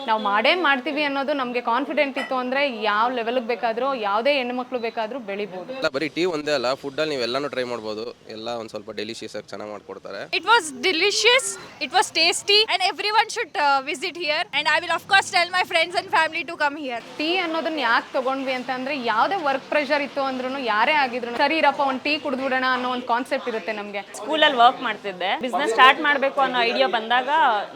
ನಾವು ಮಾಡೇ ಮಾಡ್ತೀವಿ ಅನ್ನೋದು ನಮಗೆ ಕಾನ್ಫಿಡೆಂಟ್ ಇತ್ತು ಅಂದರೆ ಯಾವ ಲೆವೆಲ್ಗೆ ಬೇಕಾದರೂ ಯಾವುದೇ ಹೆಣ್ಣುಮಕ್ಳು ಬೇಕಾದರೂ ಬೆಳಿಬೋದು. ಇಲ್ಲ ಬರೀ ಟೀ ಒಂದೇ ಅಲ್ಲ, ಫುಡ್ಡಲ್ಲಿ ನೀವು ಎಲ್ಲನೂ ಟ್ರೈ ಮಾಡ್ಬೋದು. ಎಲ್ಲ ಒಂದು ಸ್ವಲ್ಪ ಡೆಲಿಷಿಯಸ್ ಆಗಿ ಚೆನ್ನಾಗಿ ಮಾಡ್ಕೊಡ್ತಾರೆ. It was delicious, it was tasty, and everyone should visit here. And I will of course tell my friends and family to come here. Tea ಅನ್ನೋದನ್ನ ಯಾಕೆ ತೊಗೊಂಡ್ವಿ ಅಂತಂದರೆ ಯಾವುದೇ ವರ್ಕ್ ಪ್ರೆಷರ್ ಇತ್ತು ಅಂದ್ರೂ ಯಾರೇ ಆಗಿದ್ರು ಸರಿ ಇರಪ್ಪ ಒಂದು ಟೀ ಕುಡಿದ್ಬಿಡೋಣ ಅನ್ನೋ ಒಂದು ಕಾನ್ಸೆಪ್ಟ್ ಇರುತ್ತೆ ನಮಗೆ. ಸ್ಕೂಲಲ್ಲಿ ವರ್ಕ್ ಮಾಡ್ತಿದ್ದೆ, ಬಿಸ್ನೆಸ್ ಸ್ಟಾರ್ಟ್ ಮಾಡಬೇಕು ಅನ್ನೋ ಐಡಿಯಾ ಬಂದಾಗ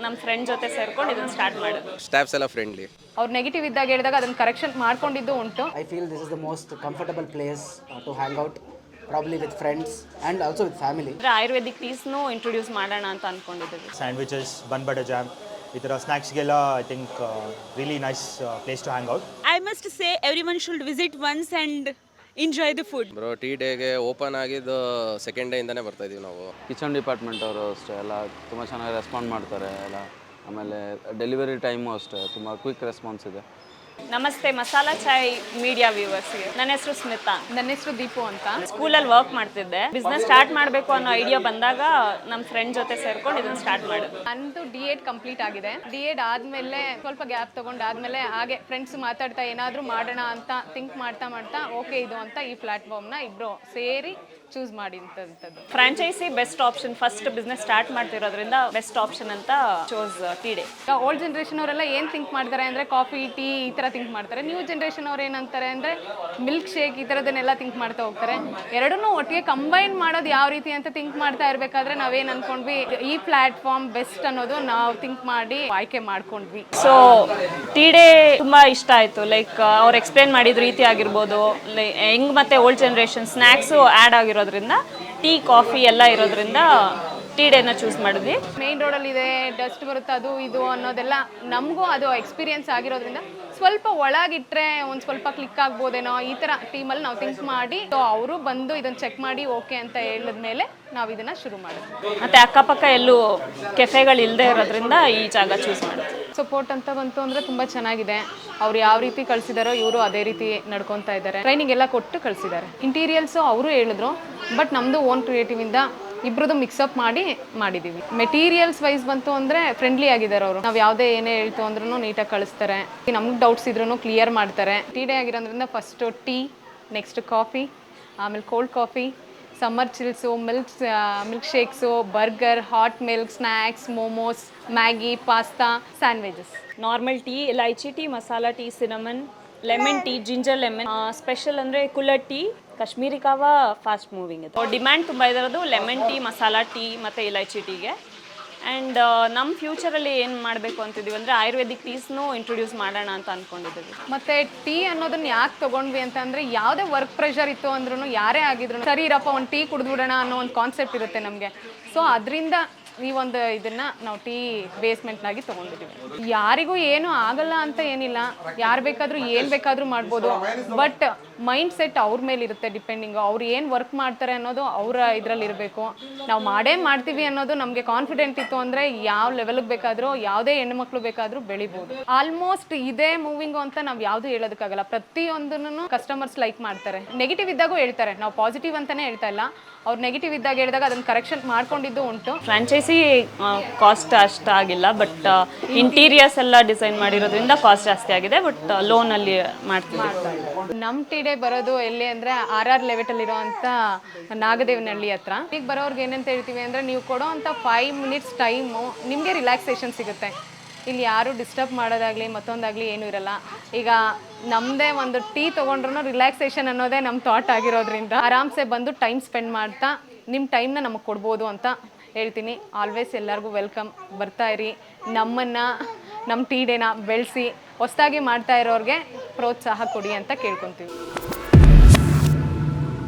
ನಮ್ಮ ಫ್ರೆಂಡ್ ಜೊತೆ ಸೇರ್ಕೊಂಡು ಇದನ್ನು ಸ್ಟಾರ್ಟ್ ಮಾಡಿದ್ವಿ. ಸ್ಟಾಫ್ಸ್ ಎಲ್ಲ ಫ್ರೆಂಡ್ಲಿ. ಅವ್ರು ನೆಗೆಟಿವ್ ಇದ್ದಾಗ ಹೇಳಿದಾಗ ಅದನ್ನು ಕರೆಕ್ಷನ್ ಮಾಡ್ಕೊಂಡಿದ್ದು ಉಂಟು. I feel this is the most comfortable place to hang out, probably with friends and also with family. Ayurvedic ಟೀಸ್ನು ಇಂಟ್ರೊಡ್ಯೂಸ್ ಮಾಡೋಣ ಅಂತ ಅಂದ್ಕೊಂಡಿದ್ದೀವಿ. ಸ್ಯಾಂಡ್ವಿಚಸ್, ಬನ್ ಬಟರ್ ಜಾಮ್, ಈ ಥರ ಸ್ನ್ಯಾಕ್ಸ್ಗೆಲ್ಲ I think really nice place to hang out. I must say everyone should visit once and enjoy the food. Bro tea ಡೇಗೆ open ಆಗಿದ್ದು second day ಇಂದಾನೆ ಬರ್ತಾ ಇದೀವಿ ನಾವು. ಕಿಚನ್ ಡಿಪಾರ್ಟ್ಮೆಂಟ್ ಅವರು ಅಷ್ಟೇ ಎಲ್ಲ ತುಂಬ ಚೆನ್ನಾಗಿ ರೆಸ್ಪಾಂಡ್ ಮಾಡ್ತಾರೆ ಎಲ್ಲ. ಆಮೇಲೆ ಡೆಲಿವರಿ ಟೈಮು ಅಷ್ಟೇ ತುಂಬ ಕ್ವಿಕ್ ರೆಸ್ಪಾನ್ಸ್ ಇದೆ. ನಮಸ್ತೆ ಮಸಾಲಾ ಚಾಯ್ ಮೀಡಿಯಾ ವ್ಯೂವರ್ಸ್ಗೆ. ನನ್ನ ಹೆಸರು ಸ್ಮಿತಾ. ನನ್ನ ಹೆಸರು ದೀಪು ಅಂತ. ಸ್ಕೂಲಲ್ಲಿ ವರ್ಕ್ ಮಾಡ್ತಿದ್ದೆ, ಬಿಸ್ನೆಸ್ ಸ್ಟಾರ್ಟ್ ಮಾಡಬೇಕು ಅನ್ನೋ ಐಡಿಯಾ ಬಂದಾಗ ನಮ್ಮ ಫ್ರೆಂಡ್ ಜೊತೆ ಸೇರ್ಕೊಂಡು ಇದನ್ನು ಸ್ಟಾರ್ಟ್ ಮಾಡಿದ್ವಿ. ನಂದು D.Ed ಕಂಪ್ಲೀಟ್ ಆಗಿದೆ. D.Ed ಆದಮೇಲೆ ಸ್ವಲ್ಪ ಗ್ಯಾಪ್ ತೊಗೊಂಡಾದ್ಮೇಲೆ ಹಾಗೆ ಫ್ರೆಂಡ್ಸ್ ಮಾತಾಡ್ತಾ ಏನಾದರೂ ಮಾಡೋಣ ಅಂತ ಥಿಂಕ್ ಮಾಡ್ತಾ ಮಾಡ್ತಾ ಓಕೆ ಇದು ಅಂತ ಈ ಪ್ಲ್ಯಾಟ್ಫಾರ್ಮ್ನ ಇಬ್ಬರು ಸೇರಿ ಚೂಸ್ ಮಾಡಿದಂಥದ್ದು. Franchise best option. First business start ಮಾಡ್ತಿರೋದ್ರಿಂದ ಬೆಸ್ಟ್ ಆಪ್ಷನ್ ಅಂತ chose tea day. Old generation ಅವರೆಲ್ಲ ಏನು ಥಿಂಕ್ ಮಾಡ್ತಾರೆ ಅಂದರೆ ಕಾಫಿ ಟೀ ಈ ಥರ ಥಿಂಕ್ ಮಾಡ್ತಾರೆ. ನ್ಯೂ ಜನ್ರೇಷನ್ ಅವ್ರು ಏನಂತಾರೆ ಅಂದರೆ ಮಿಲ್ಕ್ ಶೇಕ್ ಈ ಥರದನ್ನೆಲ್ಲ ಥಿಂಕ್ ಮಾಡ್ತಾ ಹೋಗ್ತಾರೆ. ಎರಡನ್ನೂ ಒಟ್ಟಿಗೆ ಕಂಬೈನ್ ಮಾಡೋದು ಯಾವ ರೀತಿ ಅಂತ ಥಿಂಕ್ ಮಾಡ್ತಾ ಇರಬೇಕಾದ್ರೆ ನಾವೇನು ಅಂದ್ಕೊಂಡ್ವಿ, ಈ ಪ್ಲ್ಯಾಟ್ಫಾರ್ಮ್ ಬೆಸ್ಟ್ ಅನ್ನೋದು ನಾವು ಥಿಂಕ್ ಮಾಡಿ ಆಯ್ಕೆ ಮಾಡ್ಕೊಂಡ್ವಿ. ಸೊ ಟೀ ಡೇ ತುಂಬ ಇಷ್ಟ ಆಯಿತು. ಲೈಕ್ ಅವ್ರು ಎಕ್ಸ್ಪ್ಲೇನ್ ಮಾಡಿದ ರೀತಿ ಆಗಿರ್ಬೋದು, ಹೆಂಗ್ ಮತ್ತೆ ಓಲ್ಡ್ ಜನ್ರೇಷನ್ ಸ್ನ್ಯಾಕ್ಸು ಆ್ಯಡ್ ಆಗಿರೋದ್ರಿಂದ ಟೀ ಕಾಫಿ ಎಲ್ಲ ಇರೋದ್ರಿಂದ ಟೀ ಡೇನ ಚೂಸ್ ಮಾಡಿದ್ವಿ. ಮೇನ್ ರೋಡಲ್ಲಿ ಇದೆ, ಡಸ್ಟ್ ಬರುತ್ತೆ, ಅದು ಇದು ಅನ್ನೋದೆಲ್ಲ ನಮಗೂ ಅದು ಎಕ್ಸ್ಪೀರಿಯನ್ಸ್ ಆಗಿರೋದ್ರಿಂದ ಸ್ವಲ್ಪ ಒಳಗಿಟ್ರೆ ಒಂದು ಸ್ವಲ್ಪ ಕ್ಲಿಕ್ ಆಗ್ಬೋದೇನೋ ಈ ಥರ ಟೀಮಲ್ಲಿ ನಾವು ಥಿಂಕ್ ಮಾಡಿ ಅವರು ಬಂದು ಇದನ್ನು ಚೆಕ್ ಮಾಡಿ ಓಕೆ ಅಂತ ಹೇಳಿದ್ಮೇಲೆ ನಾವು ಇದನ್ನು ಶುರು ಮಾಡಿದ್ವಿ. ಮತ್ತು ಅಕ್ಕಪಕ್ಕ ಎಲ್ಲೂ ಕೆಫೆಗಳು ಇಲ್ಲದೆ ಇರೋದ್ರಿಂದ ಈ ಜಾಗ ಚೂಸ್ ಮಾಡಿದ್ವಿ. ಸಪೋರ್ಟ್ ಅಂತ ಬಂತು ಅಂದರೆ ತುಂಬ ಚೆನ್ನಾಗಿದೆ. ಅವ್ರು ಯಾವ ರೀತಿ ಕಳಿಸಿದಾರೋ ಇವರು ಅದೇ ರೀತಿ ನಡ್ಕೊತಾ ಇದ್ದಾರೆ. ಟ್ರೈನಿಂಗ್ ಎಲ್ಲ ಕೊಟ್ಟು ಕಳಿಸಿದ್ದಾರೆ. ಇಂಟೀರಿಯಲ್ಸು ಅವರು ಹೇಳಿದ್ರು, ಬಟ್ ನಮ್ಮದು ಓನ್ ಕ್ರಿಯೇಟಿವಿಂದ ಇಬ್ಬರದು ಮಿಕ್ಸಪ್ ಮಾಡಿ ಮಾಡಿದ್ದೀವಿ. ಮೆಟೀರಿಯಲ್ಸ್ ವೈಸ್ ಬಂತು ಅಂದರೆ ಫ್ರೆಂಡ್ಲಿ ಆಗಿದ್ದಾರೆ ಅವರು. ನಾವು ಯಾವುದೇ ಏನೇ ಹೇಳ್ತು ಅಂದ್ರೂ ನೀಟಾಗಿ ಕಳಿಸ್ತಾರೆ. ನಮ್ಗೆ ಡೌಟ್ಸ್ ಇದ್ರೂ ಕ್ಲಿಯರ್ ಮಾಡ್ತಾರೆ. ಟೀ ಡೇ ಆಗಿರೋದ್ರಿಂದ ಫಸ್ಟು ಟೀ, ನೆಕ್ಸ್ಟ್ ಕಾಫಿ, ಆಮೇಲೆ cold coffee, summer chills, milk shakes, burger, hot milk, snacks, momos, Maggi, pasta, sandwiches. Normal tea, elaichi tea, masala tea, cinnamon, lemon tea, ginger lemon. Special ಅಂದರೆ kulhar tea, Kashmiri kahwa fast moving ಇದೆ. Demand ತುಂಬ ಇರೋದು lemon tea, masala tea ಮತ್ತು ಇಲೈಚಿ ಟೀಗೆ. And ನಮ್ಮ ಫ್ಯೂಚರಲ್ಲಿ ಏನು ಮಾಡಬೇಕು ಅಂತಿದ್ದೀವಿ ಅಂದರೆ ಆಯುರ್ವೇದಿಕ್ ಟೀಸ್ನೂ ಇಂಟ್ರೊಡ್ಯೂಸ್ ಮಾಡೋಣ ಅಂತ ಅಂದ್ಕೊಂಡಿದ್ದೀವಿ. ಮತ್ತು ಟೀ ಅನ್ನೋದನ್ನ ಯಾಕೆ ತೊಗೊಂಡ್ವಿ ಅಂತಂದರೆ ಯಾವುದೇ ವರ್ಕ್ ಪ್ರೆಷರ್ ಇತ್ತು ಅಂದ್ರೂ ಯಾರೇ ಆಗಿದ್ರು ಸರಿ ಇರಪ್ಪ ಒಂದು ಟೀ ಕುಡಿದ್ಬಿಡೋಣ ಅನ್ನೋ ಒಂದು ಕಾನ್ಸೆಪ್ಟ್ ಇರುತ್ತೆ ನಮಗೆ. ಸೊ ಅದರಿಂದ ಈ ಒಂದು ಇದನ್ನು ನಾವು ಟೀ ಬೇಸ್ಮೆಂಟ್ನಾಗಿ ತೊಗೊಂಡಿದ್ದೀವಿ. ಯಾರಿಗೂ ಏನೂ ಆಗಲ್ಲ ಅಂತ ಏನಿಲ್ಲ, ಯಾರು ಬೇಕಾದರೂ ಏನು ಬೇಕಾದರೂ ಮಾಡ್ಬೋದು. ಬಟ್ ಮೈಂಡ್ ಸೆಟ್ ಅವ್ರ ಮೇಲೆ ಇರುತ್ತೆ ಡಿಪೆಂಡಿಂಗು. ಅವ್ರು ಏನು ವರ್ಕ್ ಮಾಡ್ತಾರೆ ಅನ್ನೋದು ಅವರ ಇದರಲ್ಲಿ ಇರಬೇಕು. ನಾವು ಮಾಡೇ ಮಾಡ್ತೀವಿ ಅನ್ನೋದು ನಮಗೆ ಕಾನ್ಫಿಡೆಂಟ್ ಇತ್ತು ಅಂದರೆ ಯಾವ ಲೆವೆಲ್ಗೆ ಬೇಕಾದರೂ ಯಾವುದೇ ಹೆಣ್ಣುಮಕ್ಳು ಬೇಕಾದರೂ ಬೆಳಿಬೋದು. ಆಲ್ಮೋಸ್ಟ್ ಇದೇ ಮೂವಿಂಗು ಅಂತ ನಾವು ಯಾವುದೂ ಹೇಳೋದಕ್ಕಾಗಲ್ಲ. ಪ್ರತಿಯೊಂದನ್ನು ಕಸ್ಟಮರ್ಸ್ ಲೈಕ್ ಮಾಡ್ತಾರೆ. ನೆಗೆಟಿವ್ ಇದ್ದಾಗೂ ಹೇಳ್ತಾರೆ, ನಾವು ಪಾಸಿಟಿವ್ ಅಂತಲೇ ಹೇಳ್ತಾ ಇಲ್ಲ. ಅವ್ರು ನೆಗೆಟಿವ್ ಇದ್ದಾಗ ಹೇಳಿದಾಗ ಅದನ್ನು ಕರೆಕ್ಷನ್ ಮಾಡ್ಕೊಂಡಿದ್ದು ಉಂಟು. ಫ್ರಾಂಚೈಸಿ ಕಾಸ್ಟ್ ಅಷ್ಟಾಗಿಲ್ಲ, ಬಟ್ ಇಂಟೀರಿಯರ್ಸ್ ಎಲ್ಲ ಡಿಸೈನ್ ಮಾಡಿರೋದ್ರಿಂದ ಕಾಸ್ಟ್ ಜಾಸ್ತಿ ಆಗಿದೆ. ಬಟ್ ಲೋನಲ್ಲಿ ಮಾಡ್ತೀವಿ. ನಮ್ಮ ಟೀ ಡೇ ಬರೋದು ಎಲ್ಲಿ ಅಂದರೆ RR ಲೆವೆಟಲ್ಲಿರೋವಂಥ ನಾಗದೇವನಹಳ್ಳಿ ಹತ್ರ. ಈಗ ಬರೋರ್ಗೆ ಏನಂತ ಹೇಳ್ತೀವಿ ಅಂದರೆ, ನೀವು ಕೊಡೋ ಅಂಥ 5 ಮಿನಿಟ್ಸ್ ಟೈಮು ನಿಮಗೆ ರಿಲ್ಯಾಕ್ಸೇಷನ್ ಸಿಗುತ್ತೆ. ಇಲ್ಲಿ ಯಾರು ಡಿಸ್ಟರ್ಬ್ ಮಾಡೋದಾಗಲಿ ಮತ್ತೊಂದಾಗಲಿ ಏನೂ ಇರಲ್ಲ. ಈಗ ನಮ್ಮದೇ ಒಂದು ಟೀ ತೊಗೊಂಡ್ರೂ ರಿಲ್ಯಾಕ್ಸೇಷನ್ ಅನ್ನೋದೇ ನಮ್ಮ ಥಾಟ್ ಆಗಿರೋದ್ರಿಂದ ಆರಾಮ್ಸೆ ಬಂದು ಟೈಮ್ ಸ್ಪೆಂಡ್ ಮಾಡ್ತಾ ನಿಮ್ಮ ಟೈಮ್ನ ನಮಗೆ ಕೊಡ್ಬೋದು ಅಂತ ಹೇಳ್ತೀನಿ. ಆಲ್ವೇಸ್ ಎಲ್ಲರಿಗೂ ವೆಲ್ಕಮ್. ಬರ್ತಾಯಿರಿ, ನಮ್ಮ ಟೀ ಡೇನ ಬೆಳೆಸಿ ಹೊಸದಾಗಿ ಮಾಡ್ತಾ ಇರೋರಿಗೆ ಪ್ರೋತ್ಸಾಹ ಕೊಡಿ ಅಂತ ಕೇಳ್ಕೊತೀವಿ.